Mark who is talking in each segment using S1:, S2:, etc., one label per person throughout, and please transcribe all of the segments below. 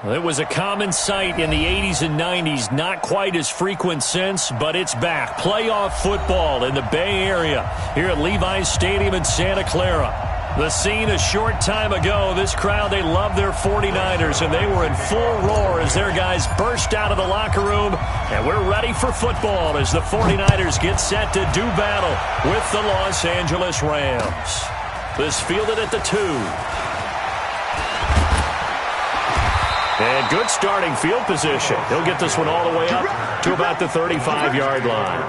S1: It was a common sight in the 80s and 90s, not quite as frequent since, but it's back. Playoff football in the Bay Area here at Levi's Stadium in Santa Clara. The scene a short time ago, this crowd, they love their 49ers, and they were in full roar as their guys burst out of the locker room, and we're ready for football as the 49ers get set to do battle with the Los Angeles Rams. This fielded at the 2. And good starting field position. He'll get this one all the way up to about the 35-yard line.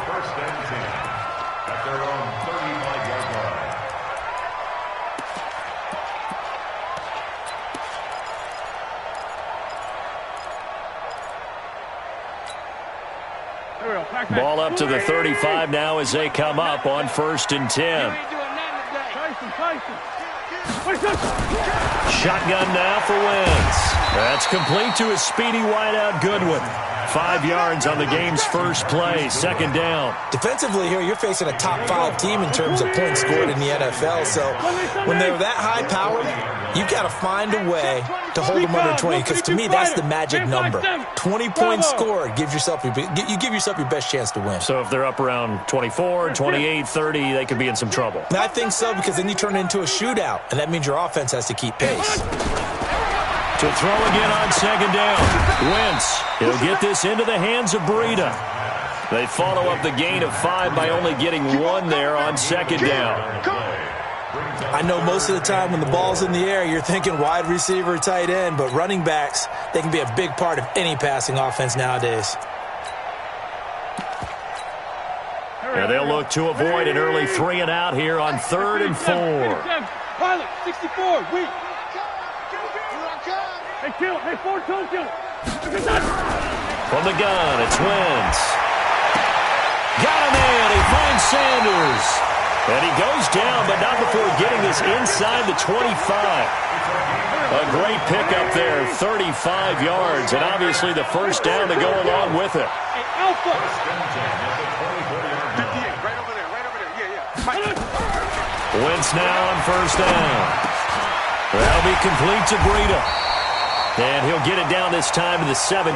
S1: Ball up to the 35 now as they come up on 1st and 10. Shotgun now for Wentz. That's complete to a speedy wideout Goodwin. 5 yards on the game's first play, 2nd down.
S2: Defensively here, you're facing a top 5 team in terms of points scored in the NFL. So when they're that high powered, you've got to find a way to hold them under 20. Because to me, that's the magic number. 20 points scored, you give yourself your best chance to win.
S1: So if they're up around 24, 28, 30, they could be in some trouble.
S2: And I think so, because then you turn it into a shootout, and that means your offense has to keep pace.
S1: To throw again on 2nd down. Wentz, he'll get this into the hands of Breida. They follow up the gain of 5 by only getting 1 there on 2nd down.
S2: I know most of the time when the ball's in the air, you're thinking wide receiver, tight end, but running backs, they can be a big part of any passing offense nowadays.
S1: And they'll look to avoid an early 3 and out here on 3rd and 4.
S3: Pilot, 64, weak. Hey, kill. Hey, 4, kill.
S1: From the gun, it's Wentz. Got a man. He finds Sanders. And he goes down, but not before getting this inside the 25. A great pickup there, 35 yards, and obviously the first down to go along with it.
S3: Hey, Alpha. 58, right over there. Yeah.
S1: Wentz now on 1st down. That'll be complete to Breida. And he'll get it down this time to the 17.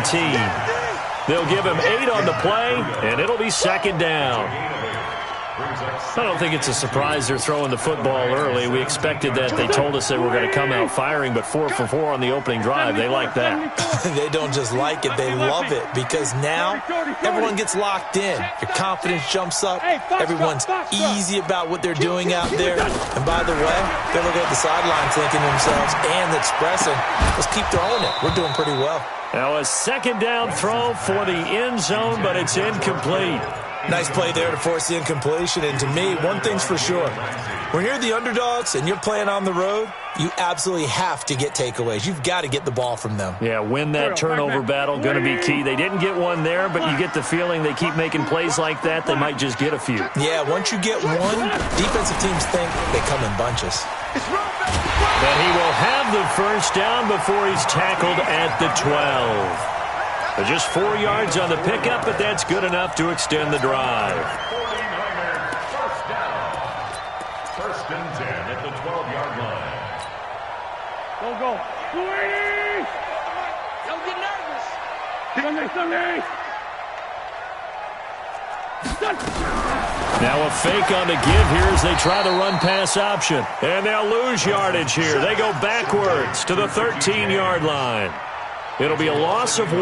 S1: They'll give him 8 on the play, and it'll be 2nd down. I don't think it's a surprise they're throwing the football early. We expected that. They told us they were going to come out firing, but 4 for 4 on the opening drive. They like that.
S2: They don't just like it, they love it, because now everyone gets locked in. Your confidence jumps up. Everyone's easy about what they're doing out there. And by the way, they're looking at the sideline thinking to themselves and expressing, let's keep throwing it. We're doing pretty well.
S1: Now a 2nd down throw for the end zone, but it's incomplete.
S2: Nice play there to force the incompletion. And to me, one thing's for sure. When you're the underdogs and you're playing on the road, you absolutely have to get takeaways. You've got to get the ball from them.
S1: Yeah, win that turnover battle, going to be key. They didn't get one there, but you get the feeling they keep making plays like that, they might just get a few.
S2: Yeah, once you get one, defensive teams think they come in bunches.
S1: And he will have the first down before he's tackled at the 12. Just 4 yards on the pickup, but that's good enough to extend the drive.
S4: 49ers, 1st down. 1st and 10 at the 12-yard line.
S3: Go. 280. Don't get nervous. Sunday.
S1: Now a fake on the give here as they try the run-pass option. And they'll lose yardage here. They go backwards to the 13-yard line. It'll be a loss of 1,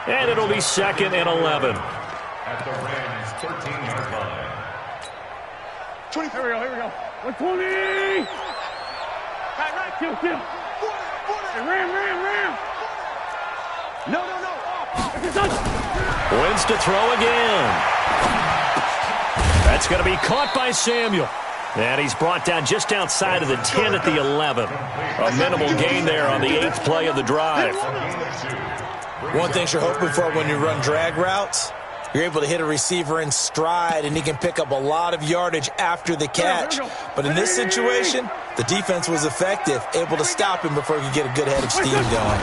S1: and it'll be 2nd and 11.
S4: At the Rams' 13-yard line.
S3: 20. Here we go. 120. Right. Kill. Hey, ram. No.
S1: Wentz to throw again. That's going to be caught by Samuel. And he's brought down just outside of the 10 at the 11. A minimal gain there on the 8th play of the drive.
S2: One thing you're hoping for when you run drag routes, you're able to hit a receiver in stride, and he can pick up a lot of yardage after the catch. But in this situation, the defense was effective, able to stop him before he could get a good head of steam going.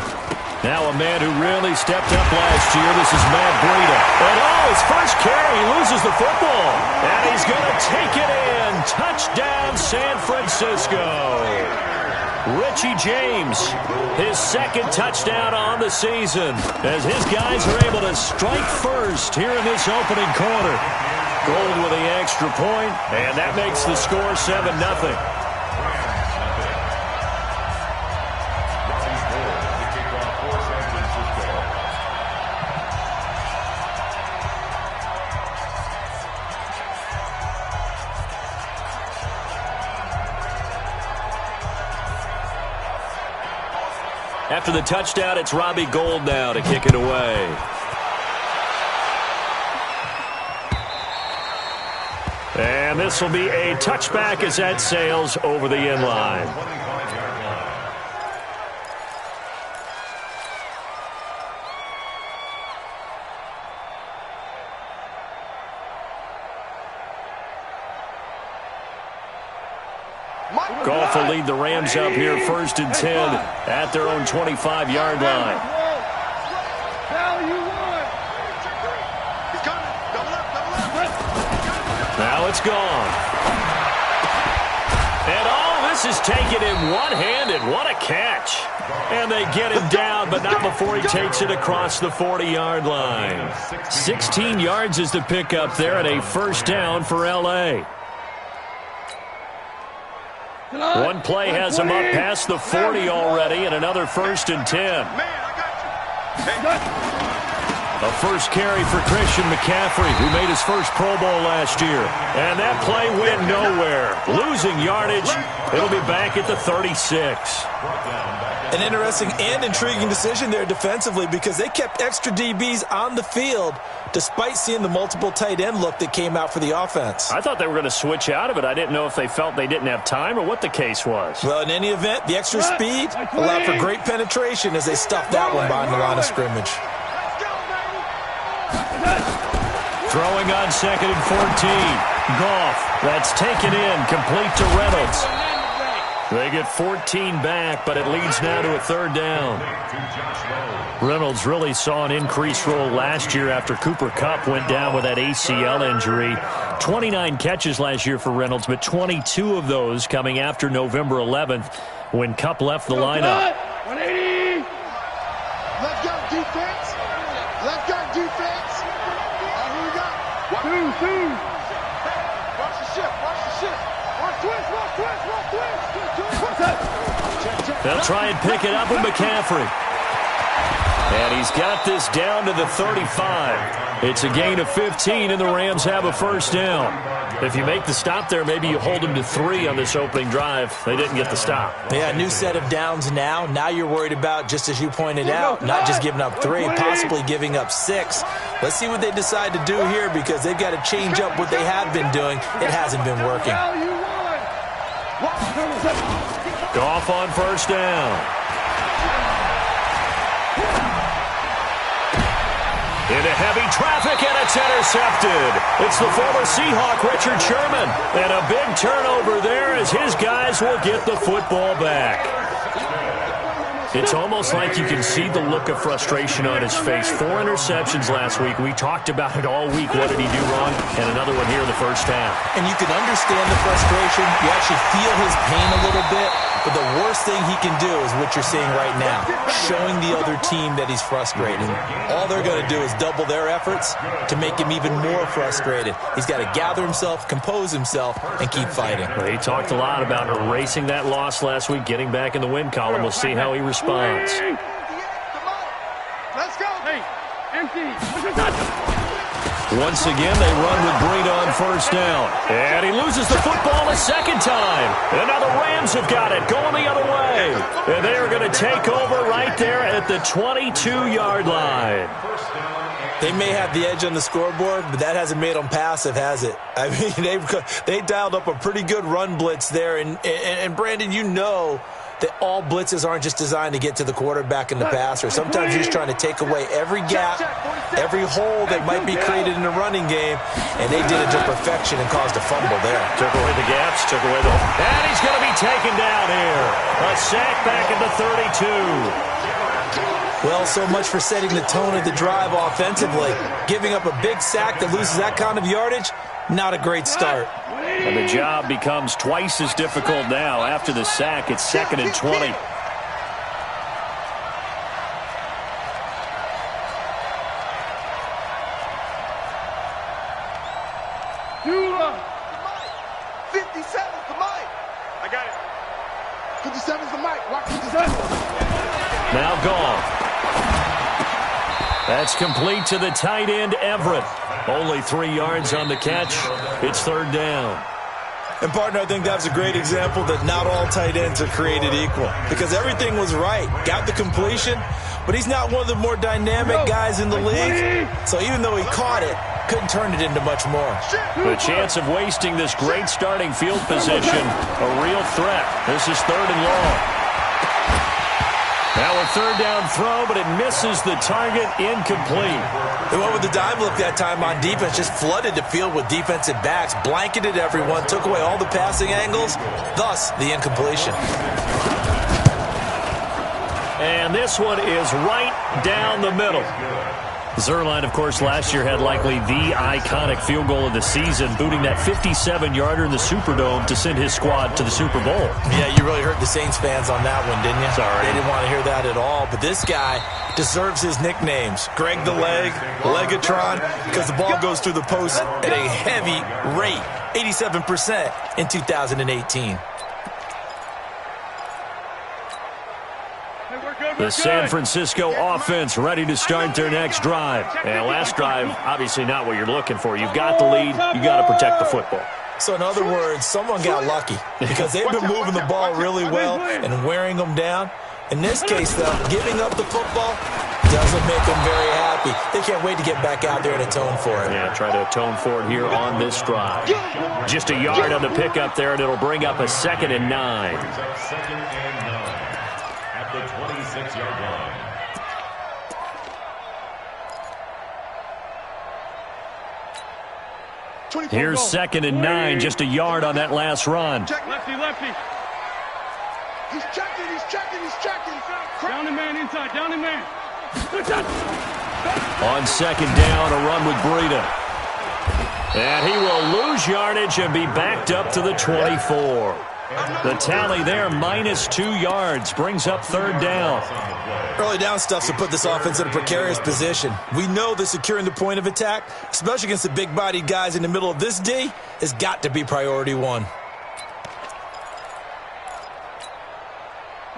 S1: Now a man who really stepped up last year. This is Matt Breida. And his first carry, he loses the football. And he's going to take it in. Touchdown, San Francisco. Richie James, his second touchdown on the season, as his guys are able to strike first here in this opening quarter. Gold with the extra point, and that makes the score 7-0. After the touchdown, it's Robbie Gould now to kick it away. And this will be a touchback as that sails over the end line. Goff will lead the Rams up here 1st and 10 at their own 25-yard line. Now it's gone. And this is taken in one-handed. What a catch. And they get him down, but not before he takes it across the 40-yard line. 16 yards is the pickup there and a first down for L.A. One play has him up past the 40 already, and another 1st and 10. A first carry for Christian McCaffrey, who made his first Pro Bowl last year. And that play went nowhere. Losing yardage. It'll be back at the 36.
S2: An interesting and intriguing decision there defensively, because they kept extra DBs on the field despite seeing the multiple tight end look that came out for the offense.
S1: I thought they were going to switch out of it. I didn't know if they felt they didn't have time or what the case was.
S2: Well, in any event, the extra speed allowed for great penetration as they stuffed that one behind the line of scrimmage.
S1: Throwing on 2nd and 14. Goff, that's taken in, complete to Reynolds. They get 14 back, but it leads now to a 3rd down. Reynolds really saw an increased role last year after Cooper Kupp went down with that ACL injury. 29 catches last year for Reynolds, but 22 of those coming after November 11th when Kupp left the lineup.
S3: 180. Left guard defense. Left guard defense. Who we got? 2. Watch the shift. Watch the shift. Watch twist. Watch twist. Watch twist.
S1: They'll try and pick it up with McCaffrey. And he's got this down to the 35. It's a gain of 15, and the Rams have a first down. If you make the stop there, maybe you hold them to 3 on this opening drive. They didn't get the stop.
S2: Yeah, new set of downs now. Now you're worried about, just as you pointed out, not just giving up 3, possibly giving up 6. Let's see what they decide to do here, because they've got to change up what they have been doing. It hasn't been working.
S1: Goff on first down. Into heavy traffic, and it's intercepted. It's the former Seahawk, Richard Sherman. And a big turnover there as his guys will get the football back. It's almost like you can see the look of frustration on his face. 4 interceptions last week. We talked about it all week. What did he do wrong? And another one here in the first half.
S2: And you can understand the frustration. You actually feel his pain a little bit. But the worst thing he can do is what you're seeing right now, showing the other team that he's frustrated. All they're going to do is double their efforts to make him even more frustrated. He's got to gather himself, compose himself, and keep fighting.
S1: Well, he talked a lot about erasing that loss last week, getting back in the win column. We'll see how he responds.
S3: Let's go. Hey, empty.
S1: Once again, they run with Breida on first down. And he loses the football a second time. And now the Rams have got it, going the other way. And they are going to take over right there at the 22-yard line.
S2: They may have the edge on the scoreboard, but that hasn't made them passive, has it? I mean, they dialed up a pretty good run blitz there. And Brandon, you know that all blitzes aren't just designed to get to the quarterback in the passer. Sometimes you're just trying to take away every gap, every hole that might be created in the running game, and they did it to perfection and caused a fumble there.
S1: Took away the gaps, took away the... And he's going to be taken down here. A sack back at the 32.
S2: Well, so much for setting the tone of the drive offensively. Giving up a big sack that loses that kind of yardage, not a great start.
S1: And the job becomes twice as difficult now. After the sack, it's 2nd and 20. Now gone. That's complete to the tight end, Everett. Only 3 yards on the catch. It's 3rd down.
S2: And, partner, I think that's a great example that not all tight ends are created equal. Because everything was right. Got the completion, but he's not one of the more dynamic guys in the league. So even though he caught it, couldn't turn it into much more.
S1: The chance of wasting this great starting field position, a real threat. This is 3rd and long. Now a 3rd down throw, but it misses the target, incomplete.
S2: They went with the dime look that time on defense, just flooded the field with defensive backs, blanketed everyone, took away all the passing angles, thus the incompletion.
S1: And this one is right down the middle. Zuerlein, of course, last year had likely the iconic field goal of the season, booting that 57-yarder in the Superdome to send his squad to the Super Bowl.
S2: Yeah, you really hurt the Saints fans on that one, didn't you?
S1: Sorry.
S2: They didn't want to hear that at all. But this guy deserves his nicknames. Greg the Leg, Legatron, because the ball goes through the post at a heavy rate, 87% in 2018.
S1: The San Francisco offense ready to start their next drive. And last drive, obviously not what you're looking for. You've got the lead. You got to protect the football.
S2: So in other words, someone got lucky because they've been moving the ball really well and wearing them down. In this case, though, giving up the football doesn't make them very happy. They can't wait to get back out there and atone for it.
S1: Yeah, try to atone for it here on this drive. Just a yard on the pickup there, and it'll bring up a 2nd and 9.
S4: The 26-yard line.
S1: Here's 2nd and 9, just a yard on that last run.
S3: Lefty. He's checking.
S5: Down the man inside, down the man.
S1: On 2nd down, a run with Breida. And he will lose yardage and be backed up to the 24. The tally there, -2 yards, brings up 3rd down.
S2: Early down stuff to put this offense in a precarious position. We know that securing the point of attack, especially against the big-bodied guys in the middle of this D, has got to be priority 1.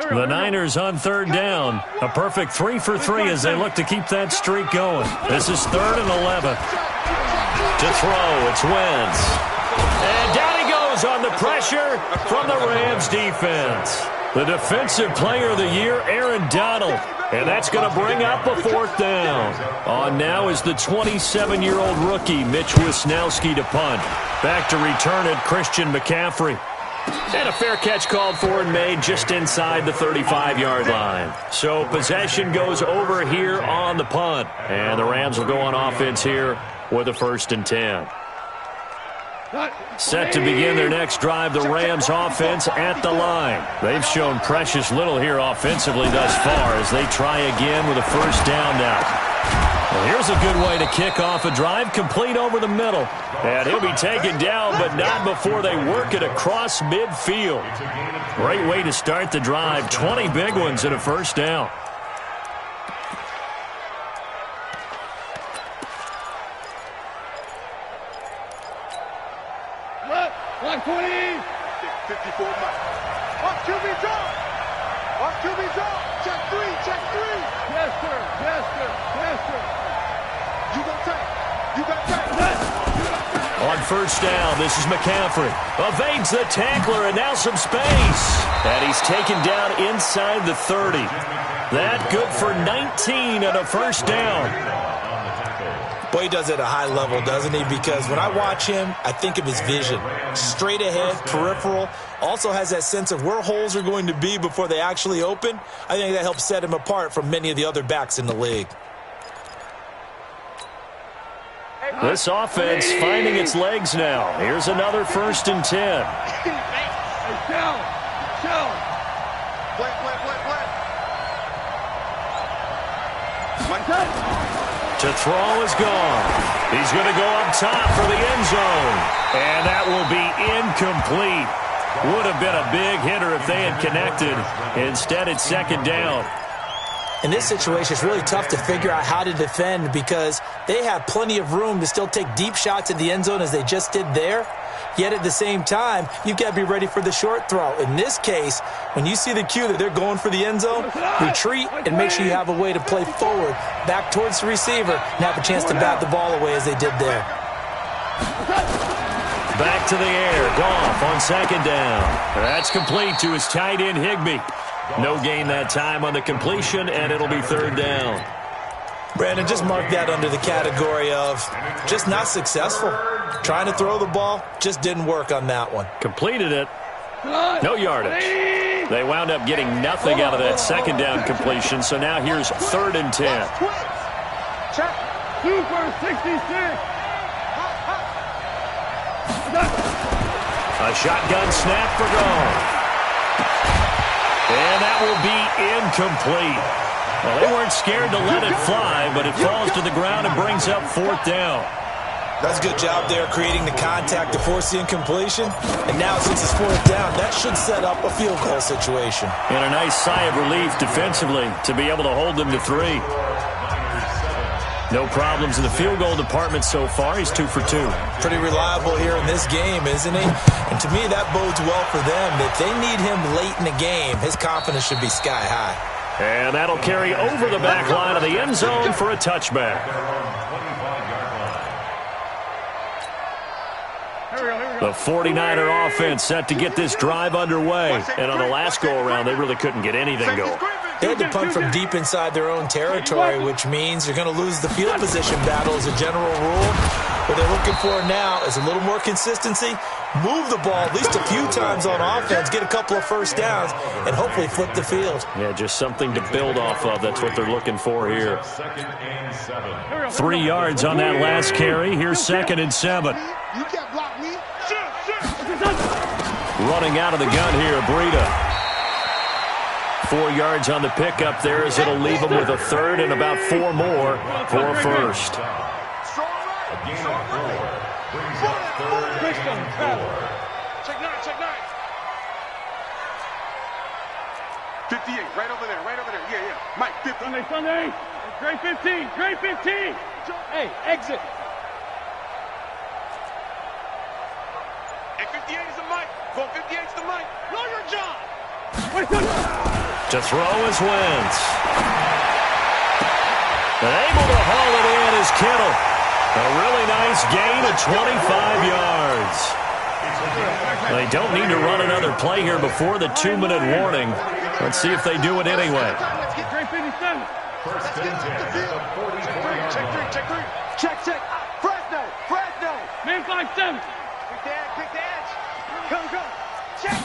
S1: The Niners on 3rd down. A perfect 3 for 3 as they look to keep that streak going. This is 3rd and 11. To throw, it's Wentz. And down he goes on the pressure from the Rams defense. The defensive player of the year, Aaron Donald. And that's going to bring up a 4th down. On now is the 27-year-old rookie, Mitch Wisnowski, to punt. Back to return it, Christian McCaffrey. And a fair catch called for and made just inside the 35-yard line. So possession goes over here on the punt. And the Rams will go on offense here with a 1st and 10. Set to begin their next drive, the Rams offense at the line. They've shown precious little here offensively thus far as they try again with a 1st down now. Well, here's a good way to kick off a drive, complete over the middle. And he'll be taken down, but not before they work it across midfield. Great way to start the drive. 20 big ones and a 1st down.
S5: Black 20.
S3: 54 Mike. Watch QB draw. Check three.
S5: Yes, sir.
S3: You got tight.
S1: On 1st down, this is McCaffrey. Evades the tackler, and now some space. And he's taken down inside the 30. That good for 19 and a 1st down.
S2: Boy, he does it at a high level, doesn't he? Because when I watch him, I think of his vision. Straight ahead, peripheral. Also has that sense of where holes are going to be before they actually open. I think that helps set him apart from many of the other backs in the league.
S1: This offense finding its legs now. Here's another 1st and 10.
S5: Hey, chill.
S3: Play.
S1: To throw is gone. He's going to go up top for the end zone. And that will be incomplete. Would have been a big hitter if they had connected. Instead, it's second down.
S2: In this situation, it's really tough to figure out how to defend because they have plenty of room to still take deep shots in the end zone as they just did there. Yet at the same time, you've got to be ready for the short throw. In this case, when you see the cue that they're going for the end zone, retreat and make sure you have a way to play forward, back towards the receiver, and have a chance to bat the ball away as they did there.
S1: Back to the air. Goff on second down. That's complete to his tight end, Higbee. No gain that time on the completion, and it'll be third down.
S2: Brandon, just mark that under the category of just not successful. Trying to throw the ball, just didn't work on that one.
S1: Completed it. No yardage. They wound up getting nothing out of that second down completion, so now here's 3rd and 10.
S5: Check. Super 66.
S1: A shotgun snap for goal. And that will be incomplete. Well, they weren't scared to let it fly, but it falls to the ground and brings up 4th down.
S2: That's a good job there creating the contact to force the incompletion. And now since it's 4th down, that should set up a field goal situation.
S1: And a nice sigh of relief defensively to be able to hold them to 3. No problems in the field goal department so far. He's 2 for 2.
S2: Pretty reliable here in this game, isn't he? And to me, that bodes well for them. If they need him late in the game, his confidence should be sky high.
S1: And that'll carry over the back line of the end zone for a touchback. The 49er offense set to get this drive underway. And on the last go-around, they really couldn't get anything going.
S2: They had to punt from deep inside their own territory, which means you're going to lose the field position battle as a general rule. What they're looking for now is a little more consistency, move the ball at least a few times on offense, get a couple of first downs, and hopefully flip the field.
S1: Yeah, just something to build off of. That's what they're looking for here. 3 yards on that last carry. Here's 2nd and 7.
S3: You can't block me.
S1: Running out of the gun here, Breida. 4 yards on the pickup there as it'll leave them with a 3rd and about 4 more for a 1st.
S5: Check 9, check 9. 58, right over there, right over there. Yeah, yeah. Mike, 50. Sunday. Great 15, great 15. Hey, exit. And 58 is the Mike. Go 58 is the Mike. Know your job.
S1: To throw is Wentz. Able to haul it in is Kittle. A really nice gain of 25 yards. They don't need to run another play here before the 2-minute warning. Let's see if they do it anyway.
S5: Great 57.
S3: Let's get off the field.
S5: Check 3, check 3.
S3: Check, check. Fresno, Fresno.
S5: Man 5-7.
S3: Quick dance. Come, come. Check.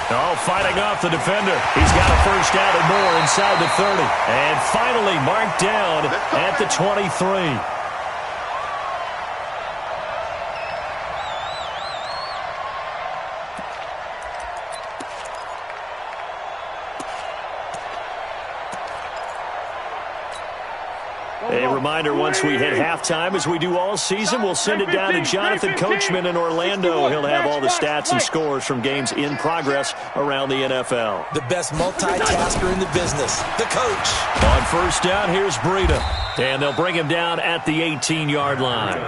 S1: Oh, fighting off the defender. He's got a first down and more inside the 30. And finally marked down at the 23. A reminder, once we hit halftime, as we do all season, we'll send it down to Jonathan Coachman in Orlando. He'll have all the stats and scores from games in progress around the NFL.
S2: The best multitasker in the business, the coach.
S1: On first down, here's Breida. And they'll bring him down at the 18-yard line.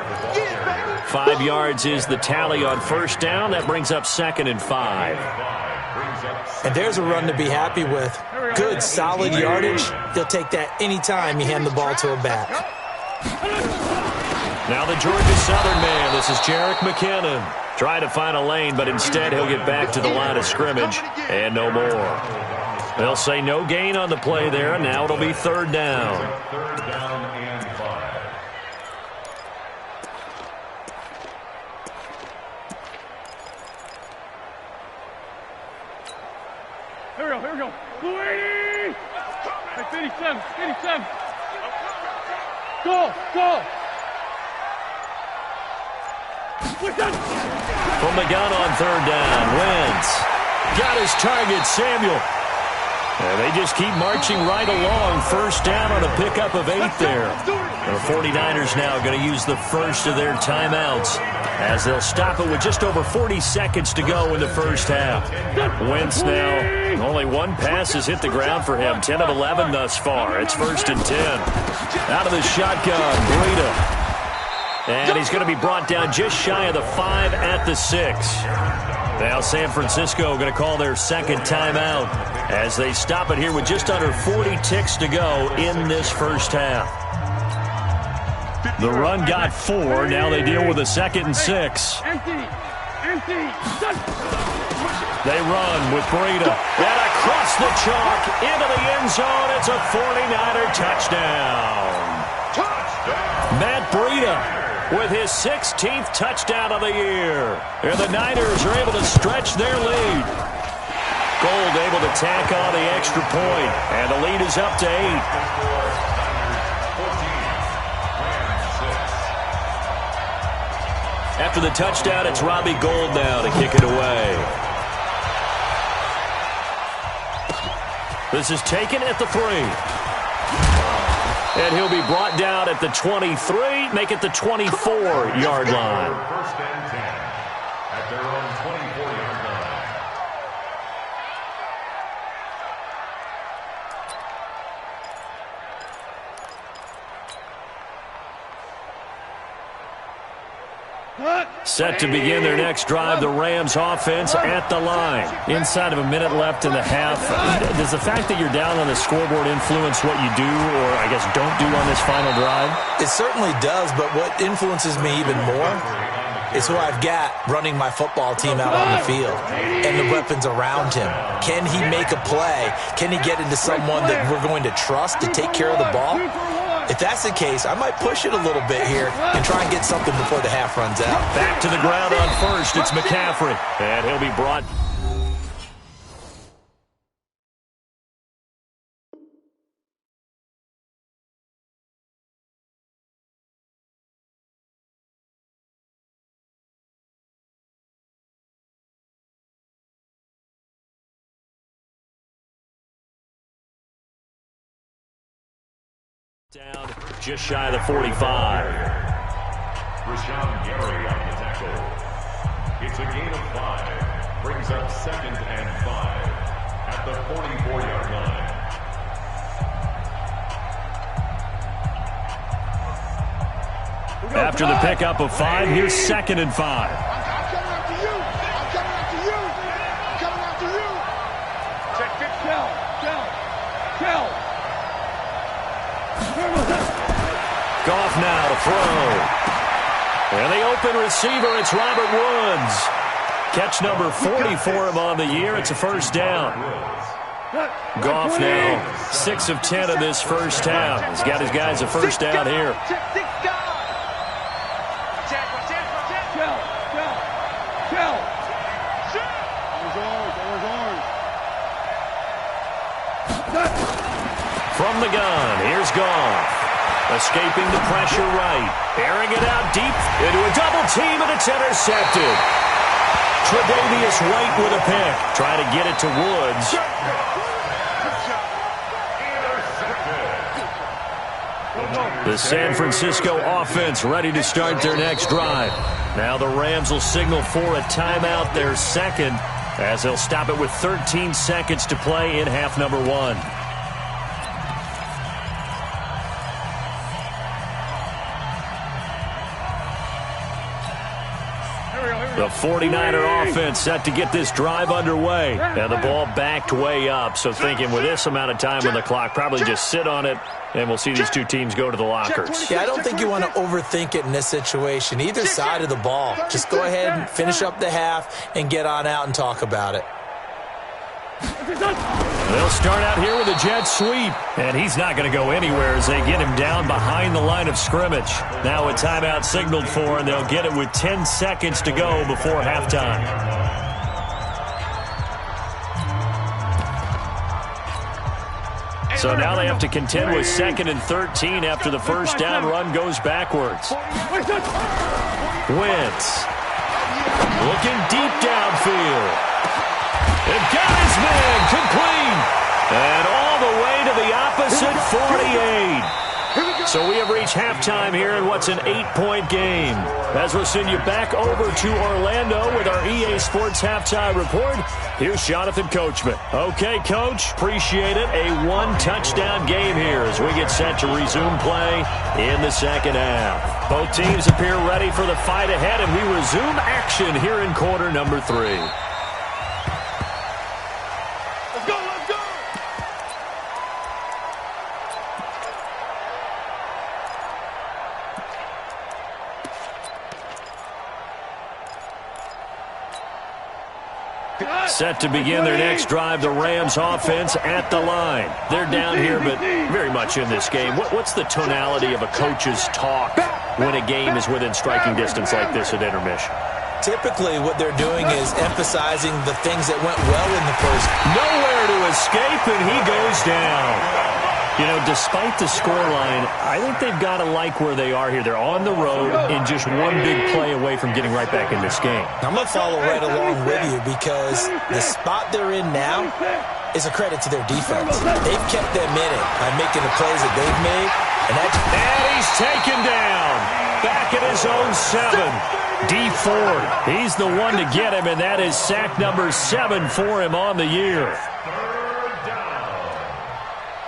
S1: 5 yards is the tally on first down. That brings up 2nd and 5.
S2: And there's a run to be happy with. Good, solid yardage. He'll take that anytime you hand the ball to a back.
S1: Now the Georgia Southern man. This is Jerick McKinnon. Trying to find a lane, but instead he'll get back to the line of scrimmage. And no more. They'll say no gain on the play there, and now it'll be 3rd down.
S4: 3rd down and 5.
S5: Here we go. 280. Hey, 57, 57. Go.
S1: From the gun on 3rd down, Wentz got his target, Samuel. And they just keep marching right along. First down on a pickup of 8 there. The 49ers now going to use the first of their timeouts as they'll stop it with just over 40 seconds to go in the first half. Wentz now, only one pass has hit the ground for him. 10 of 11 thus far. It's 1st and 10. Out of the shotgun, Breida. And he's going to be brought down just shy of the 5 at the 6. Now San Francisco going to call their second timeout as they stop it here with just under 40 ticks to go in this first half. The run got 4. Now they deal with a 2nd and 6. They run with Breida. And across the chalk into the end zone. It's a 49er touchdown. Matt Breida with his 16th touchdown of the year. And the Niners are able to stretch their lead. Gold able to tack on the extra point. And the lead is up to 8. After the touchdown, it's Robbie Gould now to kick it away. This is taken at the 3. And he'll be brought down at the 23, make it the 24-yard line.
S4: First and 10 at their own 24-yard line.
S1: Set to begin their next drive, the Rams offense at the line. Inside of a minute left in the half. Does the fact that you're down on the scoreboard influence what you do, or I guess don't do on this final drive?
S2: It certainly does, but what influences me even more is who I've got running my football team out on the field and the weapons around him. Can he make a play? Can he get into someone that we're going to trust to take care of the ball? If that's the case, I might push it a little bit here and try and get something before the half runs out.
S1: Back to the ground on first. It's McCaffrey. And he'll be brought. Down just shy of the 45.
S4: Rashawn Gary on the tackle. It's a gain of 5. Brings up 2nd and 5 at the 44-yard line.
S1: After the pickup of 5, here's 2nd and 5.
S3: I'm coming after you. I'm coming after you. I'm coming after you.
S5: Check it. Shell.
S1: Goff now to throw. And the open receiver, it's Robert Woods. Catch number 40 for him on the year. It's a first down. Goff now 6 of 10 in this first half. He's got his guys a first down here. From the gun, here's Goff. Escaping the pressure right. Airing it out deep into a double team, and it's intercepted. Tre'Davious White with a pick. Try to get it to Woods. The San Francisco offense ready to start their next drive. Now the Rams will signal for a timeout, their second, as they'll stop it with 13 seconds to play in half number 1. The 49er offense set to get this drive underway. And the ball backed way up. So thinking with this amount of time on the clock, probably just sit on it, and we'll see these two teams go to the lockers.
S2: Yeah, I don't think you want to overthink it in this situation. Either side of the ball. Just go ahead and finish up the half and get on out and talk about it.
S1: They'll start out here with a jet sweep, and he's not going to go anywhere as they get him down behind the line of scrimmage. Now a timeout signaled for, and they'll get it with 10 seconds to go before halftime. So now they have to contend with 2nd and 13 after the first down run goes backwards. Wentz looking deep downfield. And got his man complete. And all the way to the opposite 48. So we have reached halftime here in what's an 8-point game. As we'll send you back over to Orlando with our EA Sports Halftime Report, here's Jonathan Coachman. Okay, Coach, appreciate it. A one-touchdown game here as we get set to resume play in the second half. Both teams appear ready for the fight ahead, and we resume action here in quarter number 3. Set to begin their next drive, the Rams offense at the line. They're down here, but very much in this game. What's the tonality of a coach's talk when a game is within striking distance like this at intermission?
S2: Typically, what they're doing is emphasizing the things that went well in the first.
S1: Nowhere to escape, and he goes down. You know, despite the scoreline, I think they've got to like where they are here. They're on the road and just one big play away from getting right back in this game.
S2: I'm going to follow right along with you because the spot they're in now is a credit to their defense. They've kept them in it by making the plays that they've made. And
S1: he's taken down. Back at his own 7. D Ford, he's the one to get him, and that is sack number 7 for him on the year.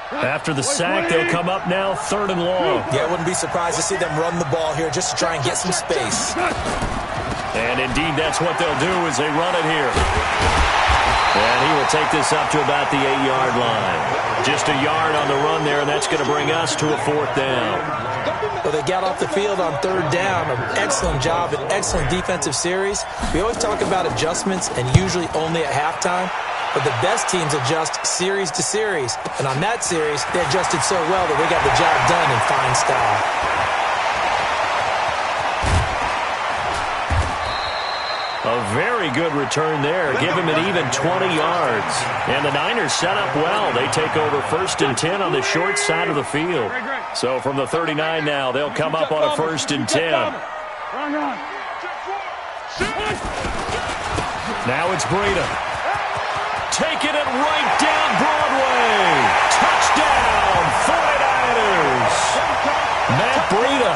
S1: After the sack, they'll come up now 3rd and long.
S2: Yeah, I wouldn't be surprised to see them run the ball here just to try and get some space.
S1: And indeed, that's what they'll do is they run it here. And he will take this up to about the 8-yard line. Just a yard on the run there, and that's going to bring us to a 4th down.
S2: Well, they got off the field on 3rd down. An excellent job, an excellent defensive series. We always talk about adjustments, and usually only at halftime. But the best teams adjust series to series. And on that series, they adjusted so well that they got the job done in fine style.
S1: A very good return there. Give him an even 20 yards. And the Niners set up well. They take over 1st and 10 on the short side of the field. So from the 39 now, they'll come up on a 1st and 10. Now it's Breida. Taking it right down Broadway. Touchdown, 49ers. Matt Breida,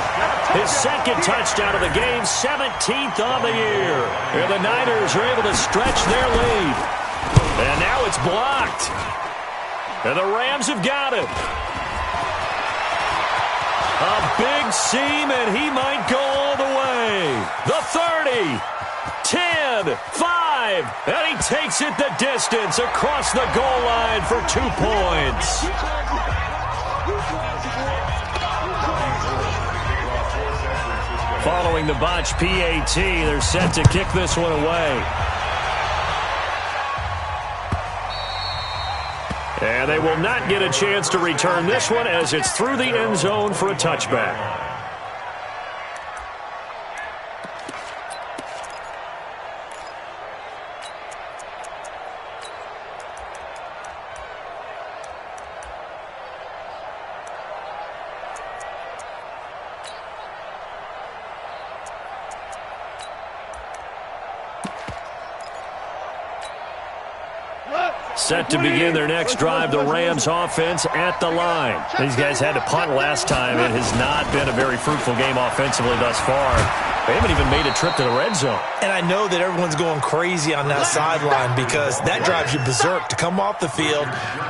S1: his 2nd touchdown of the game, 17th on the year. And the Niners are able to stretch their lead. And now it's blocked. And the Rams have got it. A big seam, and he might go all the way. The 30. 10, 5, and he takes it the distance across the goal line for 2 points. Following the botch PAT, they're set to kick this one away. And they will not get a chance to return this one as it's through the end zone for a touchback. Set to begin their next drive, the Rams offense at the line. These guys had to punt last time. It has not been a very fruitful game offensively thus far. They haven't even made a trip to the red zone.
S2: And I know that everyone's going crazy on that sideline because that drives you berserk to come off the field,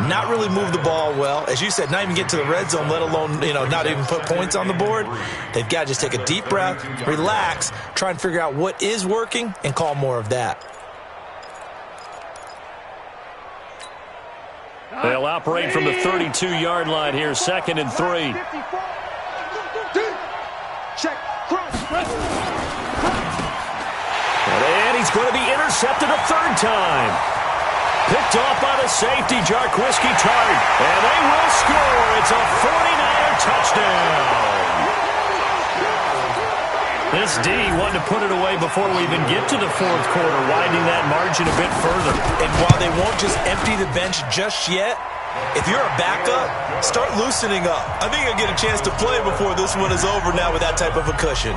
S2: not really move the ball well. As you said, not even get to the red zone, let alone, not even put points on the board. They've got to just take a deep breath, relax, try and figure out what is working, and call more of that.
S1: They'll operate from the 32-yard line here, 2nd and 3. And he's going to be intercepted a 3rd time. Picked off by the safety, Jarquiski Tart. And they will score. It's a 49er touchdown. This D wanted to put it away before we even get to the 4th quarter, widening that margin a bit further.
S2: And while they won't just empty the bench just yet, if you're a backup, start loosening up. I think you'll get a chance to play before this one is over now with that type of a cushion.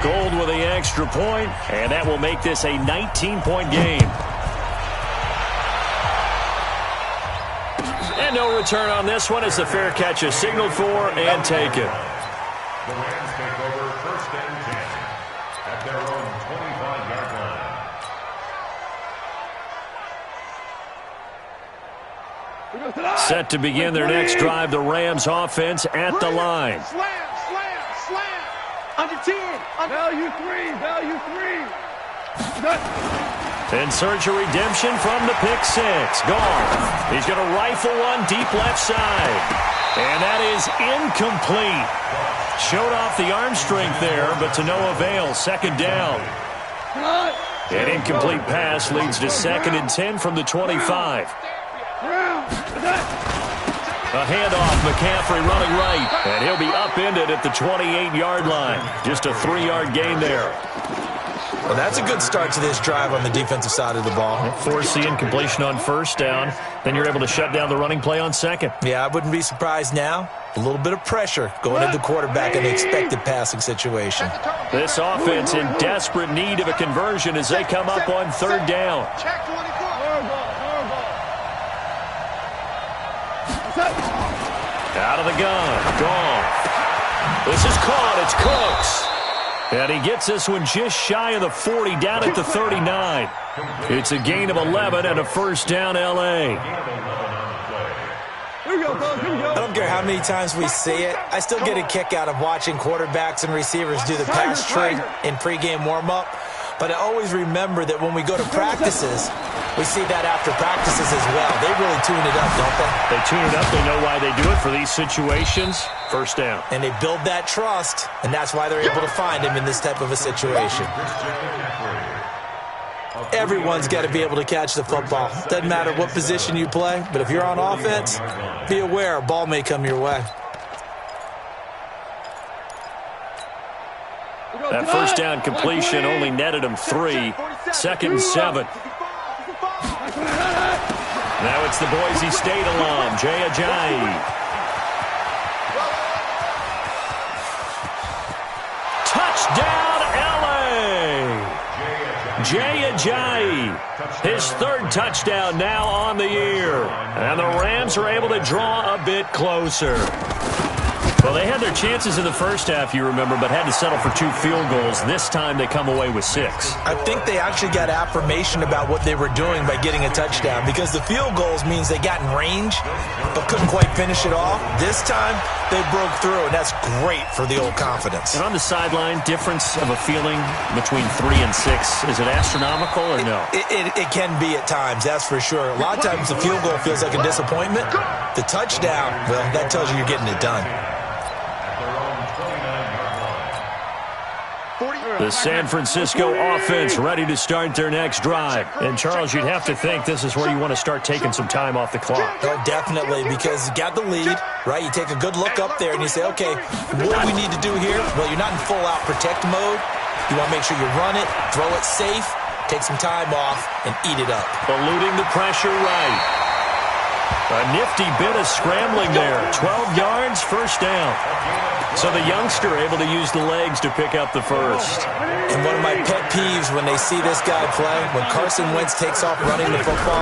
S1: Gold with the extra point, and that will make this a 19-point game. And no return on this one as the fair catch is signaled for and taken.
S4: The Rams take over 1st and 10 at their own 25-yard line.
S1: Set to begin their next drive, the Rams offense at the line.
S3: Slam, slam, slam. Under 10.
S5: Value 3, value 3.
S1: In search of redemption from the pick six. Gone. He's going to rifle one deep left side. And that is incomplete. Showed off the arm strength there, but to no avail. 2nd down. An incomplete pass leads to 2nd and 10 from the 25. A handoff, McCaffrey running right, and he'll be upended at the 28-yard line. Just a 3-yard gain there.
S2: Well, that's a good start to this drive on the defensive side of the ball.
S1: Force the incompletion on 1st down. Then you're able to shut down the running play on 2nd.
S2: Yeah, I wouldn't be surprised now. A little bit of pressure going at the quarterback in the expected passing situation.
S1: This offense in desperate need of a conversion as they come up on 3rd down.
S3: Check 24.
S1: Out of the gun. Gone. This is caught. It's Cooks. And he gets this one just shy of the 40, down at the 39. It's a gain of 11 and a 1st down, L.A.
S2: I don't care how many times we see it. I still get a kick out of watching quarterbacks and receivers do the pass trick in pregame warm-up. But I always remember that when we go to practices, we see that after practices as well. They really tune it up, don't they?
S1: They tune it up. They know why they do it for these situations. 1st down.
S2: And they build that trust, and that's why they're able to find him in this type of a situation. Everyone's got to be able to catch the football. Doesn't matter what position you play, but if you're on offense, be aware a ball may come your way.
S1: That 1st down completion only netted him 3. 2nd and 7. Now it's the Boise State alum, Jay Ajayi. Touchdown, L.A. Jay Ajayi, his 3rd touchdown now on the year. And the Rams are able to draw a bit closer. Well, they had their chances in the 1st half, you remember, but had to settle for 2 field goals. This time they come away with 6.
S2: I think they actually got affirmation about what they were doing by getting a touchdown, because the field goals means they got in range but couldn't quite finish it off. This time they broke through, and that's great for the old confidence.
S1: And on the sideline, difference of a feeling between 3 and 6, is it astronomical or no?
S2: It can be at times, that's for sure. A lot of times the field goal feels like a disappointment. The touchdown, well, that tells you you're getting it done.
S1: The San Francisco offense ready to start their next drive. And, Charles, you'd have to think this is where you want to start taking some time off the clock.
S2: Oh, definitely, because you got the lead, right? You take a good look up there and you say, okay, what do we need to do here? Well, you're not in full-out protect mode. You want to make sure you run it, throw it safe, take some time off, and eat it up.
S1: Eluding the pressure right. A nifty bit of scrambling there. 12 yards, 1st down. So the youngster able to use the legs to pick up the 1st.
S2: And one of my pet peeves when they see this guy play, when Carson Wentz takes off running the football,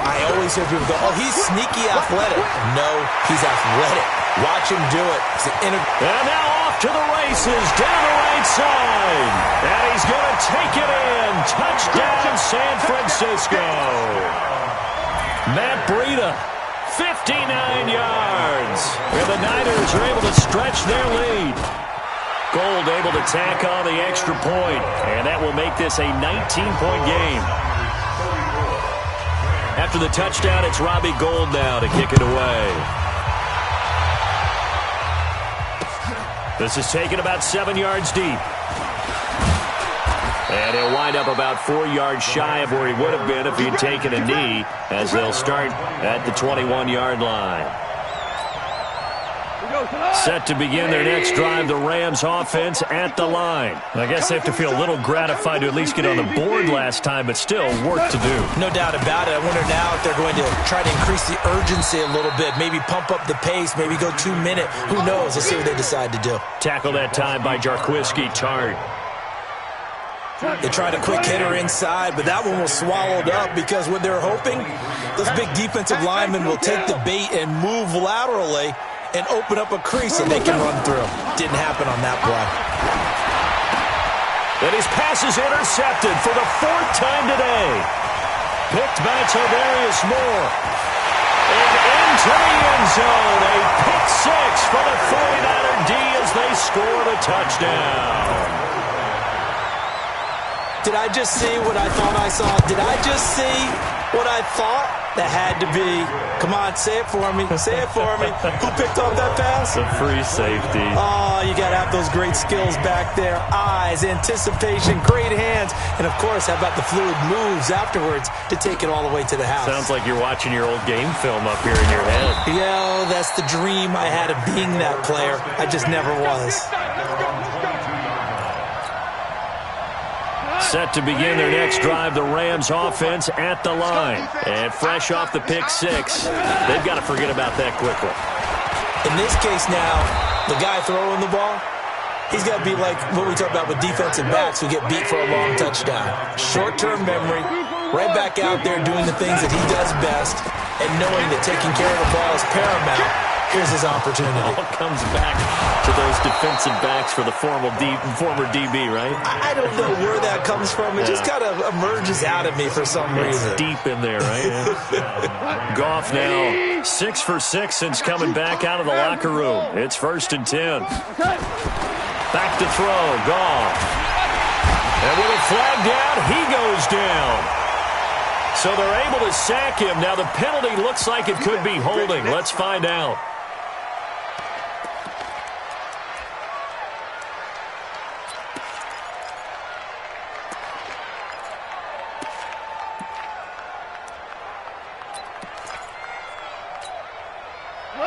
S2: I always hear people go, oh, he's sneaky athletic. No, he's athletic. Watch him do it.
S1: And now off to the races, down the right side. And he's going to take it in. Touchdown, San Francisco. Matt Breida, 59 yards. And the Niners are able to stretch their lead. Gold able to tack on the extra point. And that will make this a 19-point game. After the touchdown, it's Robbie Gould now to kick it away. This is taken about 7 yards deep. And he'll wind up about 4 yards shy of where he would have been if he'd taken a knee, as they'll start at the 21-yard line. Set to begin their next drive, the Rams offense at the line. I guess they have to feel a little gratified to at least get on the board last time, but still work to do.
S2: No doubt about it. I wonder now if they're going to try to increase the urgency a little bit, maybe pump up the pace, maybe go 2 minute. Who knows? Let's see what they decide to do.
S1: Tackle that time by Jarquiski Tart.
S2: They tried a quick hitter inside, but that one was swallowed up because what they're hoping, those big defensive linemen will take the bait and move laterally and open up a crease that they can run through. Didn't happen on that play.
S1: And his pass is intercepted for the 4th time today. Picked by Tavarius Moore. And into the end zone. A pick 6 for the 49er D as they score the touchdown.
S2: Did I just see what I thought I saw? Did I just see what I thought? That had to be. Come on, say it for me. Say it for me. Who picked off that pass?
S1: The free safety.
S2: Oh, you got to have those great skills back there. Eyes, anticipation, great hands. And, of course, how about the fluid moves afterwards to take it all the way to the house?
S1: Sounds like you're watching your old game film up here in your head.
S2: Yeah, that's the dream I had of being that player. I just never was.
S1: Set to begin their next drive, the Rams offense at the line. And fresh off the pick 6, they've got to forget about that quickly.
S2: In this case now, the guy throwing the ball, he's got to be like what we talk about with defensive backs who get beat for a long touchdown. Short-term memory, right back out there doing the things that he does best, and knowing that taking care of the ball is paramount. Here's his opportunity.
S1: It all comes back to those defensive backs for the former DB, right?
S2: I don't know where that comes from. It just kind of emerges out of me for some reason.
S1: It's deep in there, right? Yeah. Goff now 6 for 6 since coming back out of the locker room. It's 1st and 10. Back to throw, Goff. And with a flag down, he goes down. So they're able to sack him. Now the penalty looks like it could be holding. Let's find out.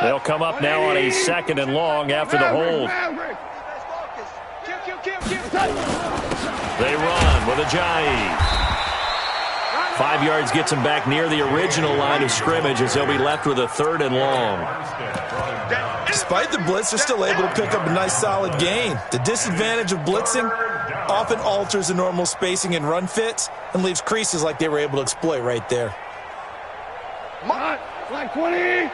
S1: They'll come up now on a 2nd and long after the hold. They run with Ajayi. 5 yards gets him back near the original line of scrimmage as they'll be left with a 3rd and long.
S2: Despite the blitz, they're still able to pick up a nice solid gain. The disadvantage of blitzing often alters the normal spacing and run fits and leaves creases like they were able to exploit right there.
S5: Like 20.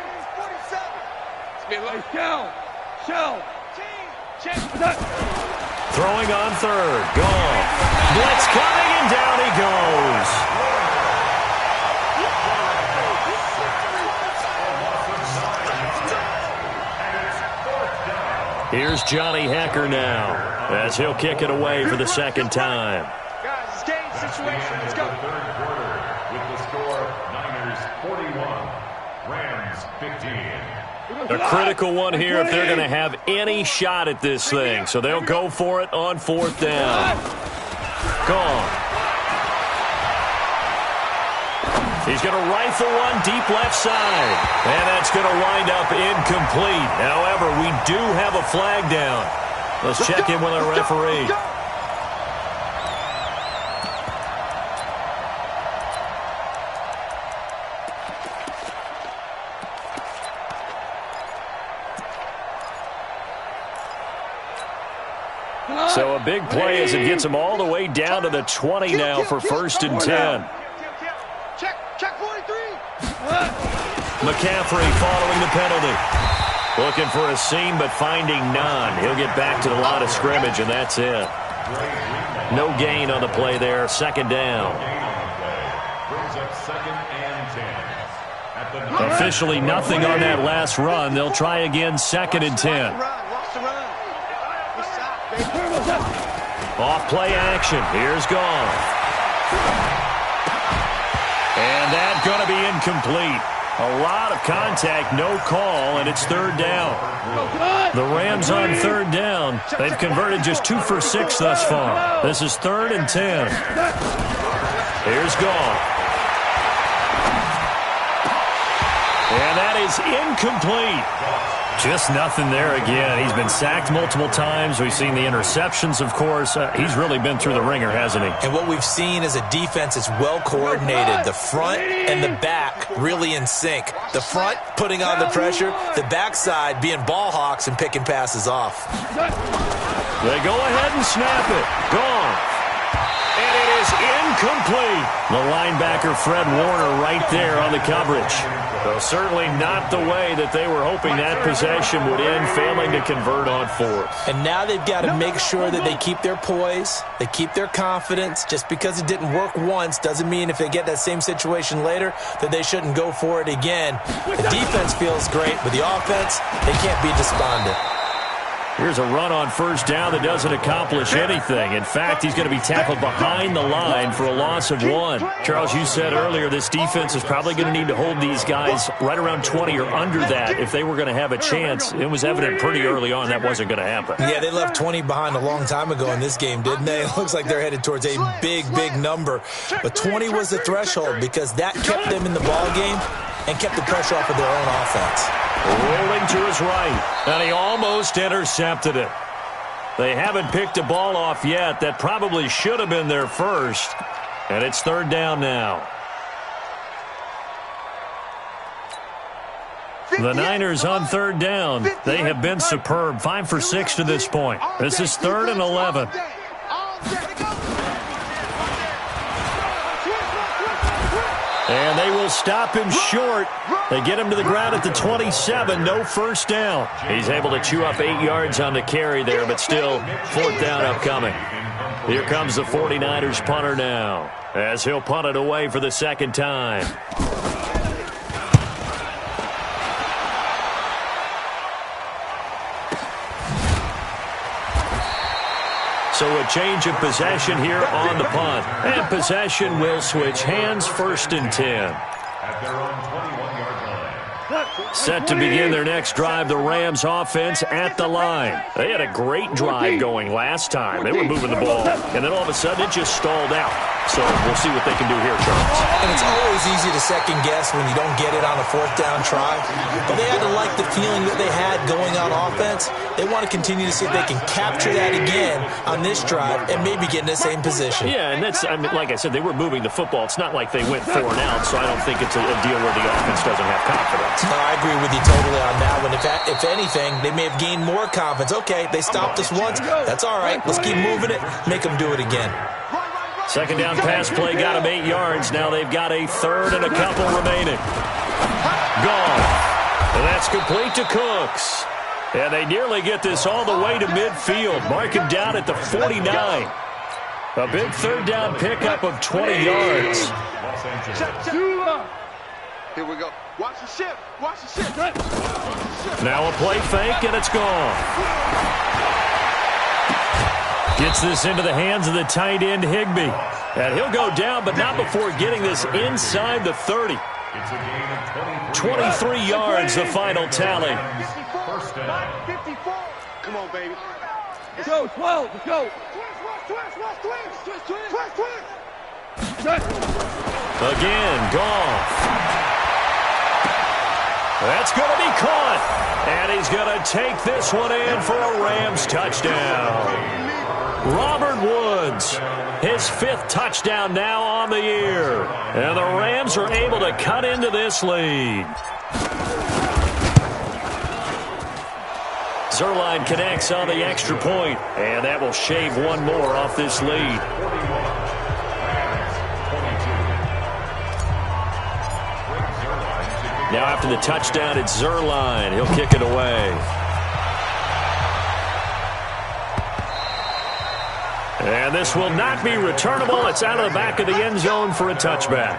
S1: Throwing on 3rd. Gone. Blitz coming, and down he goes. Here's Johnny Hecker now as he'll kick it away for the 2nd time.
S5: Guys, it's game situation. Let's go.
S4: Third quarter with the score Niners 41, Rams 15.
S1: A critical one here if they're going to have any shot at this thing. So they'll go for it on 4th down. Gone. He's going to rifle one deep left side. And that's going to wind up incomplete. However, we do have a flag down. Let's check in with our referee. So a big play as it gets him all the way down to the 20 now for 1st and 10.
S3: Check 43.
S1: McCaffrey following the penalty. Looking for a seam, but finding none. He'll get back to the line of scrimmage, and that's it. No gain on the play there. 2nd down. Officially nothing on that last run. They'll try again, 2nd and 10. Off play action. Here's Goff. And that's going to be incomplete. A lot of contact, no call, and it's 3rd down. The Rams on 3rd down. They've converted just 2 for 6 thus far. This is 3rd and 10. Here's Goff. And that is incomplete. Just nothing there again. He's been sacked multiple times. We've seen the interceptions, of course. He's really been through the ringer, hasn't he?
S2: And what we've seen is a defense that's well coordinated. The front and the back really in sync. The front putting on the pressure, the backside being ball hawks and picking passes off.
S1: They go ahead and snap it. Gone. And it is incomplete. The linebacker, Fred Warner, right there on the coverage. So certainly not the way that they were hoping that possession would end, failing to convert on fourth.
S2: And now they've got to make sure that they keep their poise, they keep their confidence. Just because it didn't work once doesn't mean if they get that same situation later that they shouldn't go for it again. The defense feels great, but the offense, they can't be despondent.
S1: Here's a run on first down that doesn't accomplish anything. In fact, he's going to be tackled behind the line for a loss of 1. Charles, you said earlier this defense is probably going to need to hold these guys right around 20 or under that if they were going to have a chance. It was evident pretty early on that wasn't going to happen.
S2: Yeah, they left 20 behind a long time ago in this game, didn't they? It looks like they're headed towards a big, big number. But 20 was the threshold because that kept them in the ball game and kept the pressure off of their own offense.
S1: Rolling to his right, and he almost intercepted it. They haven't picked a ball off yet. That probably should have been their first, and it's third down now. The Niners on third down. They have been superb, 5 for 6 to this point. This is 3rd and 11. And they will stop him short. They get him to the ground at the 27. No first down. He's able to chew up 8 yards on the carry there, but still, 4th down upcoming. Here comes the 49ers punter now, as he'll punt it away for the second time. So a change of possession here on the punt. And possession will switch hands, 1st and 10.
S4: At their own 21-yard line.
S1: Set to begin their next drive, the Rams offense at the line. They had a great drive going last time. They were moving the ball, and then all of a sudden it just stalled out. So we'll see what they can do here, Charles.
S2: And it's always easy to second guess when you don't get it on a 4th down try. But they had to like the feeling that they had going on offense. They want to continue to see if they can capture that again on this drive and maybe get in the same position.
S1: Yeah, and that's, I mean, like I said, they were moving the football. It's not like they went 4 and out, so I don't think it's a deal where the offense doesn't have confidence.
S2: No, I agree with you totally on that one. If anything, they may have gained more confidence. Okay, they stopped us once. That's all right. Let's keep moving it. Make them do it again.
S1: Second down pass play got them 8 yards. Now they've got a 3rd and a couple remaining. Gone. And that's complete to Cooks. And they nearly get this all the way to midfield. Mark him down at the 49. A big 3rd down pickup of 20 yards.
S3: Here we go. Watch the ship. Watch the ship.
S1: Now a play fake, and it's gone. Gets this into the hands of the tight end, Higbee. And he'll go down, but not before getting this inside the 30. 23 yards, the final tally.
S3: 54. Come on, baby.
S5: Let's go, 12. Let's go.
S1: Again, Goff. That's going to be caught. And he's going to take this one in for a Rams touchdown. Robert Woods, his 5th touchdown now on the year. And the Rams are able to cut into this lead. Zerline connects on the extra point, and that will shave one more off this lead. Now after the touchdown, it's Zerline. He'll kick it away. And this will not be returnable. It's out of the back of the end zone for a touchback.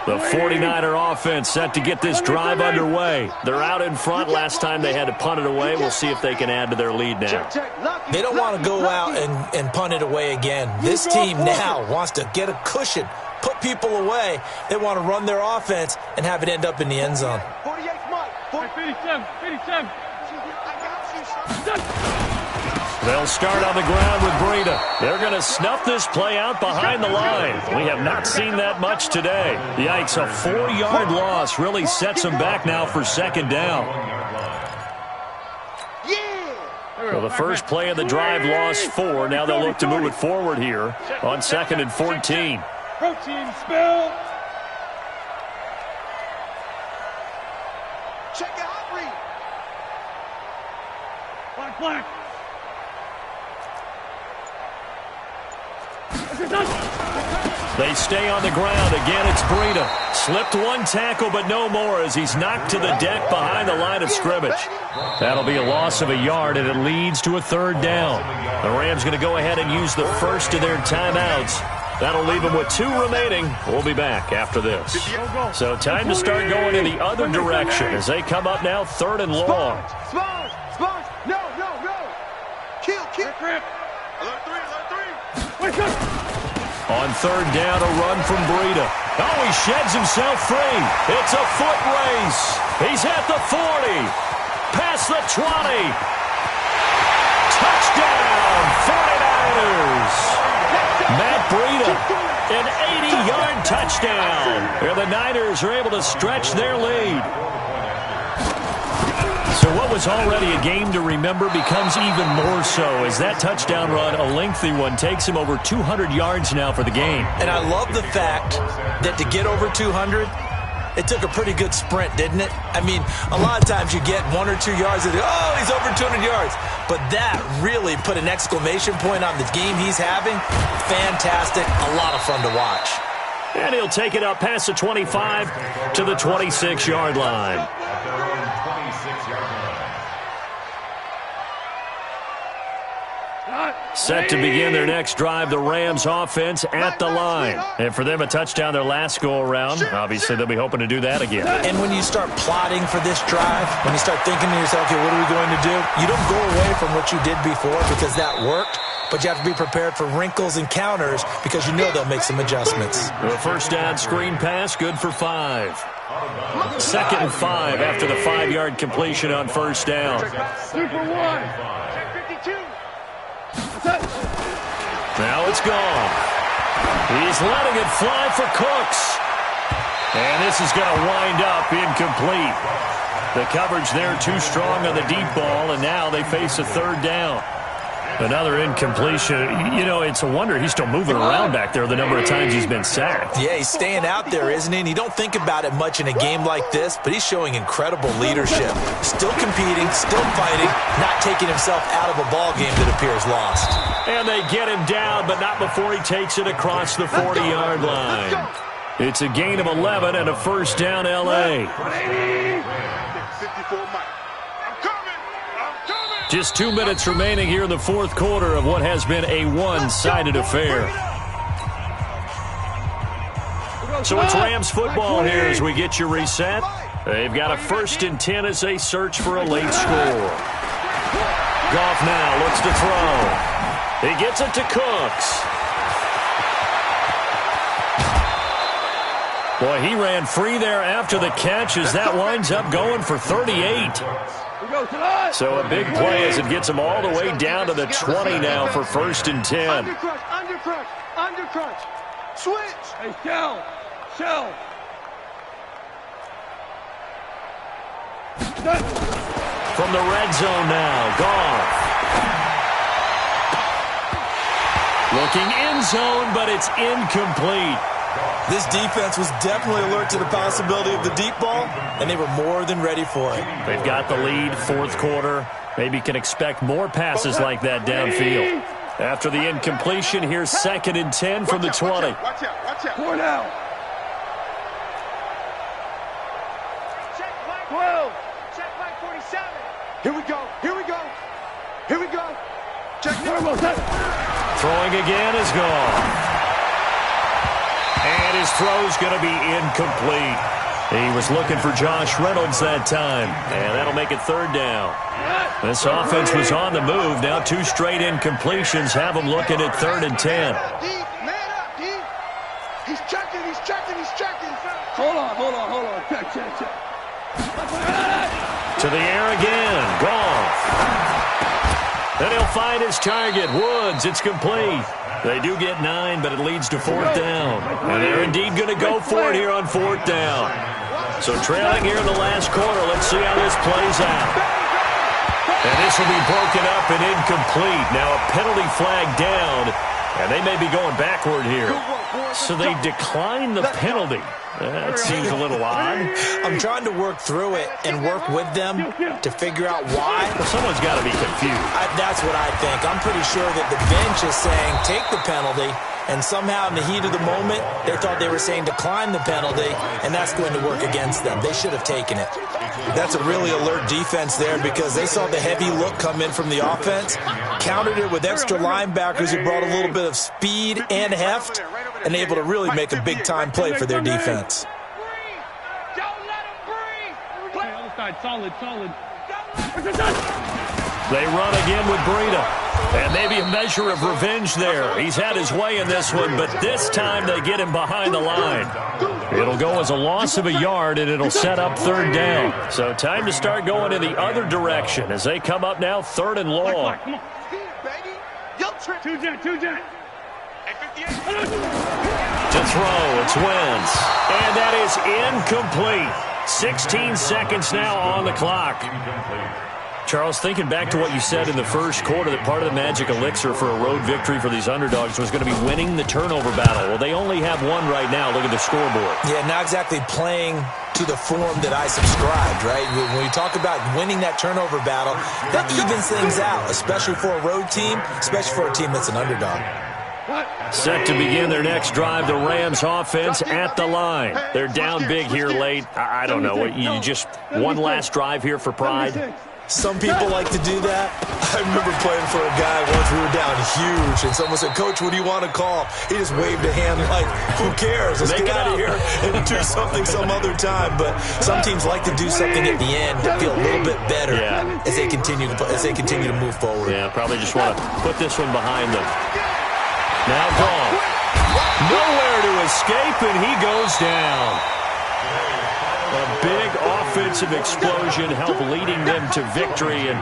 S1: The 49er offense set to get this drive underway. They're out in front. Last time they had to punt it away. We'll see if they can add to their lead now.
S2: They don't want to go out and punt it away again. This team now wants to get a cushion, put people away. They want to run their offense and have it end up in the end zone.
S3: 48 Mike.
S5: 57.
S1: They'll start on the ground with Breida. They're going to snuff this play out behind the line. We have not seen that much today. Yikes, a 4-yard loss really sets them back now for 2nd down. Well, the first play of the drive lost 4. Now they'll look to move it forward here on 2nd and 14.
S5: Protein spill.
S3: Check it, hot read.
S5: Black.
S1: They stay on the ground. Again, it's Breida. Slipped one tackle, but no more as he's knocked to the deck behind the line of scrimmage. That'll be a loss of a yard, and it leads to a third down. The Rams going to go ahead and use the first of their timeouts. That'll leave them with 2 remaining. We'll be back after this. So time to start going in the other direction as they come up now 3rd and long.
S3: Spons. No. Kill.
S5: Alert three.
S1: On 3rd down, a run from Breida. Oh, he sheds himself free. It's a foot race. He's at the 40. Past the 20. Touchdown, 49ers. Matt Breida, an 80-yard touchdown. And the Niners are able to stretch their lead. So what was already a game to remember becomes even more so as that touchdown run, a lengthy one, takes him over 200 yards now for the game.
S2: And I love the fact that to get over 200, it took a pretty good sprint, didn't it? I mean, a lot of times you get 1 or 2 yards and oh, he's over 200 yards. But that really put an exclamation point on the game he's having. Fantastic. A lot of fun to watch.
S1: And he'll take it up past the 25 to the 26-yard line. Set to begin their next drive, the Rams offense at the line. And for them, a touchdown their last go-around. Obviously, they'll be hoping to do that again.
S2: And when you start plotting for this drive, when you start thinking to yourself, okay, what are we going to do? You don't go away from what you did before because that worked, but you have to be prepared for wrinkles and counters because you know they'll make some adjustments.
S1: The first down screen pass, good for 5. 2nd and 5 after the 5-yard completion on first down.
S5: 2 for 1.
S1: Now it's gone. He's letting it fly for Cooks. And this is going to wind up incomplete. The coverage there too strong on the deep ball, and now they face a 3rd down. Another incompletion. You know, it's a wonder he's still moving around back there the number of times he's been sacked.
S2: Yeah, he's staying out there, isn't he? And you don't think about it much in a game like this, but he's showing incredible leadership. Still competing, still fighting, not taking himself out of a ball game that appears lost.
S1: And they get him down, but not before he takes it across the 40-yard line. It's a gain of 11 and a first down, L.A.
S5: 54 Mike. I'm coming.
S1: Just 2 minutes remaining here in the 4th quarter of what has been a one-sided affair. So it's Rams football here as we get you reset. They've got a 1st and 10 as they search for a late score. Goff now looks to throw. He gets it to Cooks. Boy, he ran free there after the catch as that winds up going for 38. So a big play as it gets him all the way down to the 20 now for 1st and 10.
S3: Undercrunch. Switch.
S5: Hey, Shell.
S1: From the red zone now, Goff. Looking end zone, but it's incomplete.
S2: This defense was definitely alert to the possibility of the deep ball, and they were more than ready for it.
S1: They've got the lead, 4th quarter. Maybe can expect more passes like that downfield. After the incompletion, here's 2nd and 10 from the 20.
S5: Watch out. 4 now.
S3: Check flag 12. Check flag 47. Here we go. Check
S1: Throwing again is gone. And his throw's going to be incomplete. He was looking for Josh Reynolds that time. And that'll make it 3rd down. This offense was on the move. Now 2 straight incompletions have them looking at 3rd and 10.
S3: Man up, D. He's checking.
S5: Hold on. Check.
S1: To the air again. Goff. Then he'll find his target. Woods. It's complete. They do get 9, but it leads to 4th down. And they're indeed going to go for it here on 4th down. So trailing here in the last quarter. Let's see how this plays out. And this will be broken up and incomplete. Now a penalty flag down. And they may be going backward here. So they decline the penalty. That seems a little odd.
S2: I'm trying to work through it and work with them to figure out why.
S1: Well, someone's got to be confused.
S2: That's what I think. I'm pretty sure that the bench is saying take the penalty, and somehow in the heat of the moment, they thought they were saying decline the penalty, and that's going to work against them. They should have taken it. That's a really alert defense there because they saw the heavy look come in from the offense, countered it with extra linebackers who brought a little bit of speed and heft, and able to really make a big-time play for their defense.
S5: Solid.
S1: They run again with Breida. And maybe a measure of revenge there. He's had his way in this one, but this time they get him behind the line. It'll go as a loss of a yard, and it'll set up third down. So time to start going in the other direction as they come up now third and long.
S5: Two jet.
S1: To throw, it's Wentz. And that is incomplete. 16 seconds now on the clock. Charles, thinking back to what you said in the first quarter, that part of the magic elixir for a road victory for these underdogs was going to be winning the turnover battle. Well, they only have one right now. Look at the scoreboard.
S2: Yeah, not exactly playing to the form that I subscribed, right? When you talk about winning that turnover battle, that evens things out, especially for a road team, especially for a team that's an underdog.
S1: Set to begin their next drive, the Rams offense at the line. They're down big here late. I don't know. You just one last drive here for pride?
S2: Some people like to do that. I remember playing for a guy once. We were down huge, and someone said, "Coach, what do you want to call?" He just waved a hand like, "Who cares? Let's get out of here and do something some other time." But some teams like to do something at the end to feel a little bit better as they continue to move forward.
S1: Yeah, probably just want to put this one behind them. Now gone. Nowhere to escape, and he goes down. A big offensive explosion helped leading them to victory. And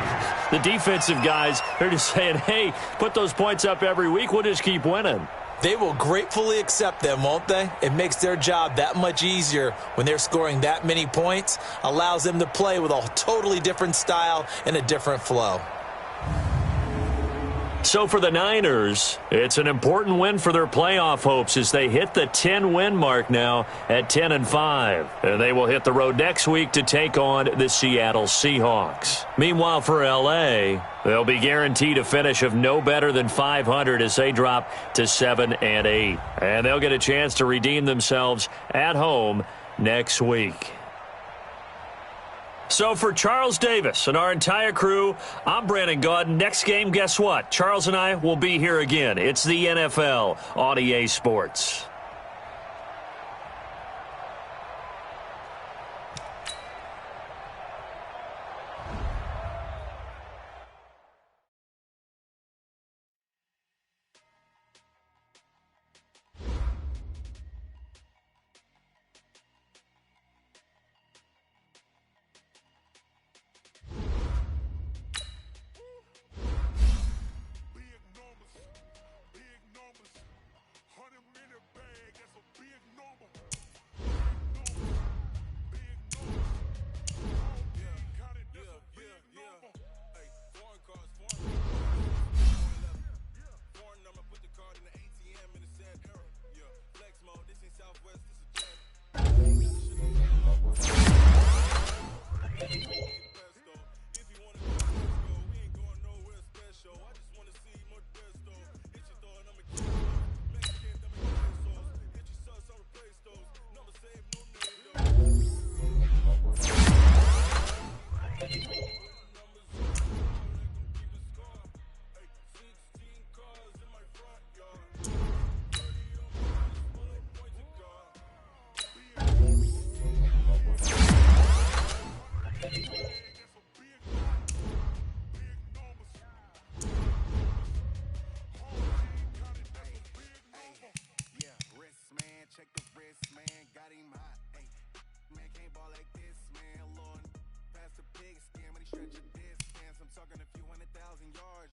S1: the defensive guys, they're just saying, hey, put those points up every week. We'll just keep winning.
S2: They will gratefully accept them, won't they? It makes their job that much easier when they're scoring that many points. Allows them to play with a totally different style and a different flow.
S1: So for the Niners, it's an important win for their playoff hopes as they hit the 10-win mark now at 10-5. And they will hit the road next week to take on the Seattle Seahawks. Meanwhile, for L.A., they'll be guaranteed a finish of no better than 500 as they drop to 7-8. And they'll get a chance to redeem themselves at home next week. So for Charles Davis and our entire crew, I'm Brandon Gaudin. Next game, guess what? Charles and I will be here again. It's the NFL on EA Sports.
S6: Stretch a distance, I'm talking a few 100,000 yards.